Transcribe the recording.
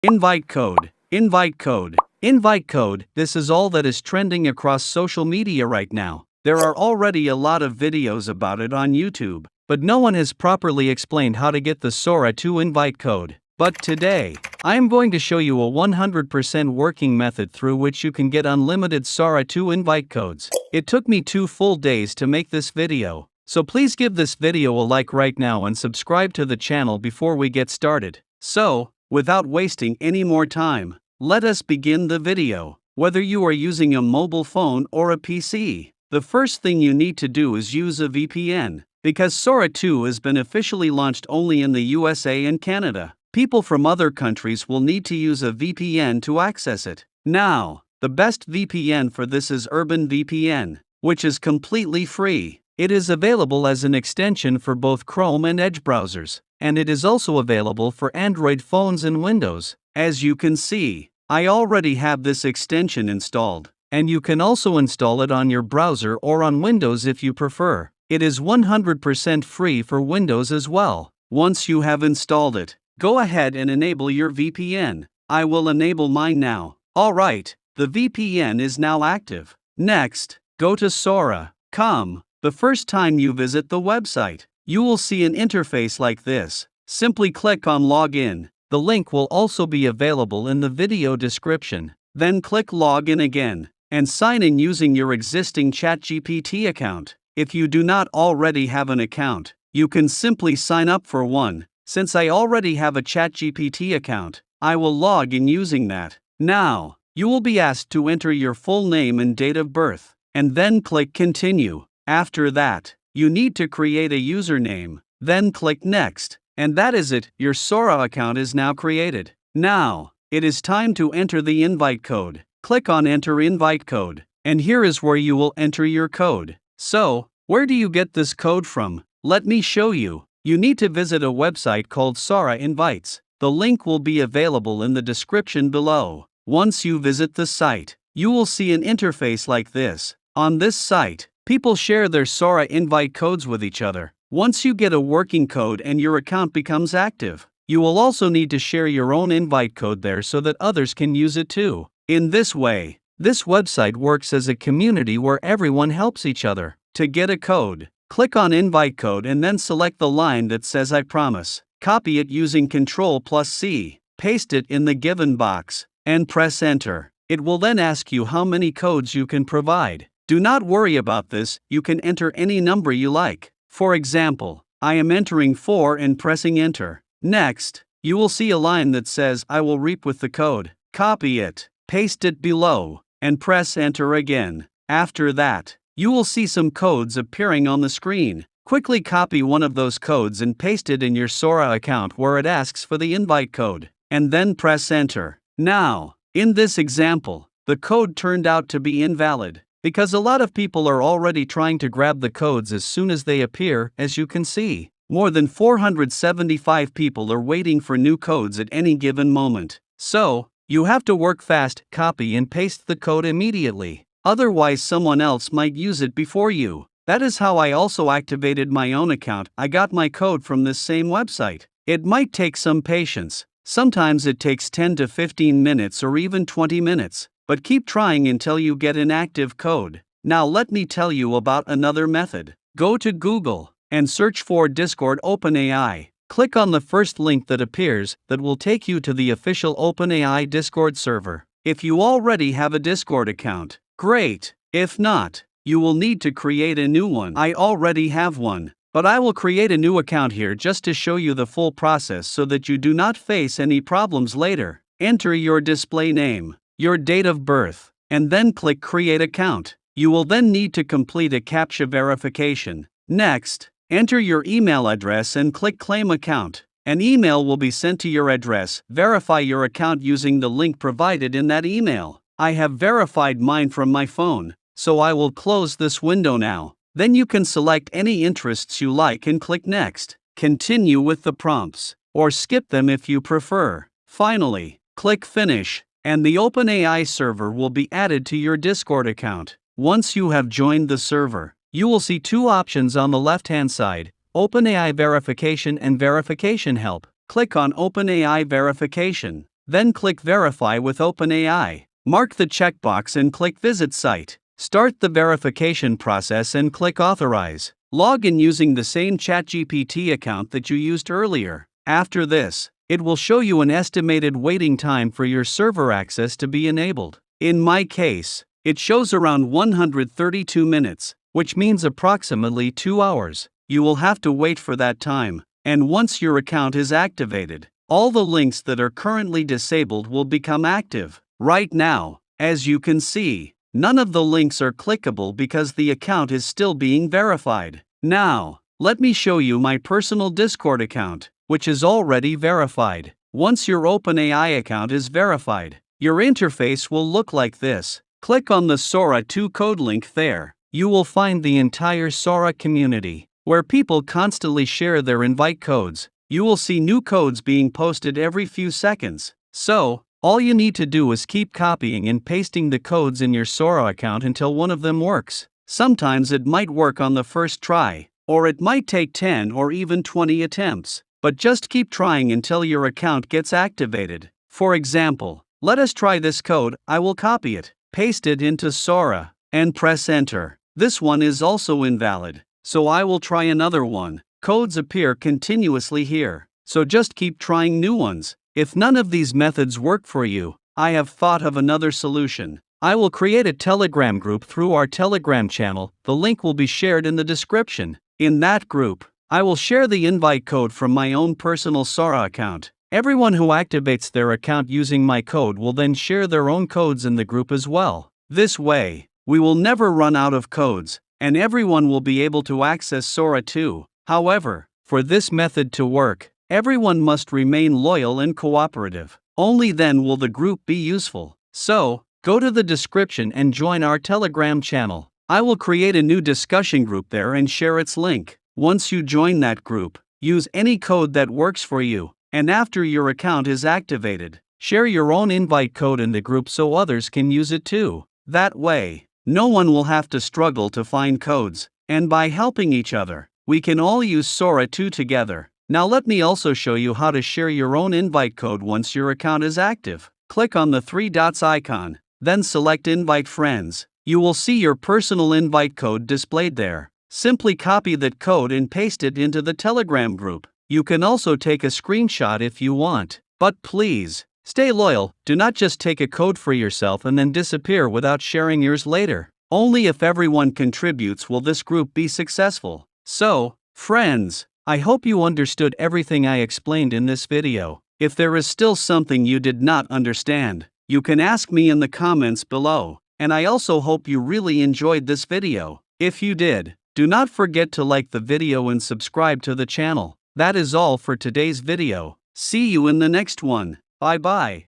Invite code. Invite code. Invite code. This is all that is trending across social media right now. There are already a lot of videos about it on YouTube, but no one has properly explained how to get the Sora 2 invite code. But today, I am going to show you a 100% working method through which you can get unlimited Sora 2 invite codes. It took me 2 full days to make this video, so please give this video a like right now and subscribe to the channel before we get started. So, without wasting any more time, let us begin the video. Whether you are using a mobile phone or a PC, the first thing you need to do is use a VPN, because Sora 2 has been officially launched only in the USA and Canada. People from other countries will need to use a VPN to access it. Now, the best VPN for this is Urban VPN, which is completely free. It is available as an extension for both Chrome and Edge browsers, and it is also available for Android phones and Windows. As you can see, I already have this extension installed, and you can also install it on your browser or on Windows if you prefer. It is 100% free for Windows as well. Once you have installed it, go ahead and enable your VPN. I will enable mine now. Alright, the VPN is now active. Next, go to Sora.com. The first time you visit the website, you will see an interface like this. Simply click on Login. The link will also be available in the video description. Then click Login again, and sign in using your existing ChatGPT account. If you do not already have an account, you can simply sign up for one. Since I already have a ChatGPT account, I will log in using that. Now, you will be asked to enter your full name and date of birth, and then click Continue. After that, you need to create a username, then click Next, and that is it, your Sora account is now created. Now, it is time to enter the invite code. Click on Enter Invite Code, and here is where you will enter your code. So, where do you get this code from? Let me show you. You need to visit a website called Sora Invites. The link will be available in the description below. Once you visit the site, you will see an interface like this. On this site, people share their Sora invite codes with each other. Once you get a working code and your account becomes active, you will also need to share your own invite code there so that others can use it too. In this way, this website works as a community where everyone helps each other. To get a code, click on Invite Code and then select the line that says I promise. Copy it using Ctrl+C, paste it in the given box, and press Enter. It will then ask you how many codes you can provide. Do not worry about this, you can enter any number you like. For example, I am entering 4 and pressing Enter. Next, you will see a line that says I will reap with the code. Copy it, paste it below, and press Enter again. After that, you will see some codes appearing on the screen. Quickly copy one of those codes and paste it in your Sora account where it asks for the invite code, and then press Enter. Now, in this example, the code turned out to be invalid, because a lot of people are already trying to grab the codes as soon as they appear. As you can see, more than 475 people are waiting for new codes at any given moment. So, you have to work fast, copy and paste the code immediately. Otherwise someone else might use it before you. That is how I also activated my own account. I got my code from this same website. It might take some patience. Sometimes it takes 10 to 15 minutes or even 20 minutes. But keep trying until you get an active code. Now let me tell you about another method. Go to Google and search for Discord OpenAI. Click on the first link that appears that will take you to the official OpenAI Discord server. If you already have a Discord account, great. If not, you will need to create a new one. I already have one, but I will create a new account here just to show you the full process so that you do not face any problems later. Enter your display name, your date of birth, and then click Create Account. You will then need to complete a CAPTCHA verification. Next, enter your email address and click Claim Account. An email will be sent to your address. Verify your account using the link provided in that email. I have verified mine from my phone, so I will close this window now. Then you can select any interests you like and click Next. Continue with the prompts, or skip them if you prefer. Finally, click Finish, and the OpenAI server will be added to your Discord account. Once you have joined the server, you will see 2 options on the left-hand side, OpenAI Verification and Verification Help. Click on OpenAI Verification. Then click Verify with OpenAI. Mark the checkbox and click Visit Site. Start the verification process and click Authorize. Log in using the same ChatGPT account that you used earlier. After this, it will show you an estimated waiting time for your server access to be enabled. In my case, it shows around 132 minutes, which means approximately 2 hours. You will have to wait for that time, and once your account is activated, all the links that are currently disabled will become active. Right now, as you can see, none of the links are clickable because the account is still being verified. Now, let me show you my personal Discord account, which is already verified. Once your OpenAI account is verified, your interface will look like this. Click on the Sora 2 code link there. You will find the entire Sora community, where people constantly share their invite codes. You will see new codes being posted every few seconds. So, all you need to do is keep copying and pasting the codes in your Sora account until one of them works. Sometimes it might work on the first try, or it might take 10 or even 20 attempts. But just keep trying until your account gets activated. For example, let us try this code. I will copy it, paste it into Sora, and press enter. This one is also invalid, so I will try another one. Codes appear continuously here, so just keep trying new ones. If none of these methods work for you, I have thought of another solution. I will create a Telegram group through our Telegram channel. The link will be shared in the description. In that group, I will share the invite code from my own personal Sora account. Everyone who activates their account using my code will then share their own codes in the group as well. This way, we will never run out of codes, and everyone will be able to access Sora too. However, for this method to work, everyone must remain loyal and cooperative. Only then will the group be useful. So, go to the description and join our Telegram channel. I will create a new discussion group there and share its link. Once you join that group, use any code that works for you, and after your account is activated, share your own invite code in the group so others can use it too. That way, no one will have to struggle to find codes, and by helping each other, we can all use Sora 2 together. Now let me also show you how to share your own invite code once your account is active. Click on the 3 dots icon, then select Invite Friends. You will see your personal invite code displayed there. Simply copy that code and paste it into the Telegram group. You can also take a screenshot if you want. But please, stay loyal. Do not just take a code for yourself and then disappear without sharing yours later. Only if everyone contributes will this group be successful. So, friends, I hope you understood everything I explained in this video. If there is still something you did not understand, you can ask me in the comments below. And I also hope you really enjoyed this video. If you did, do not forget to like the video and subscribe to the channel. That is all for today's video. See you in the next one. Bye bye.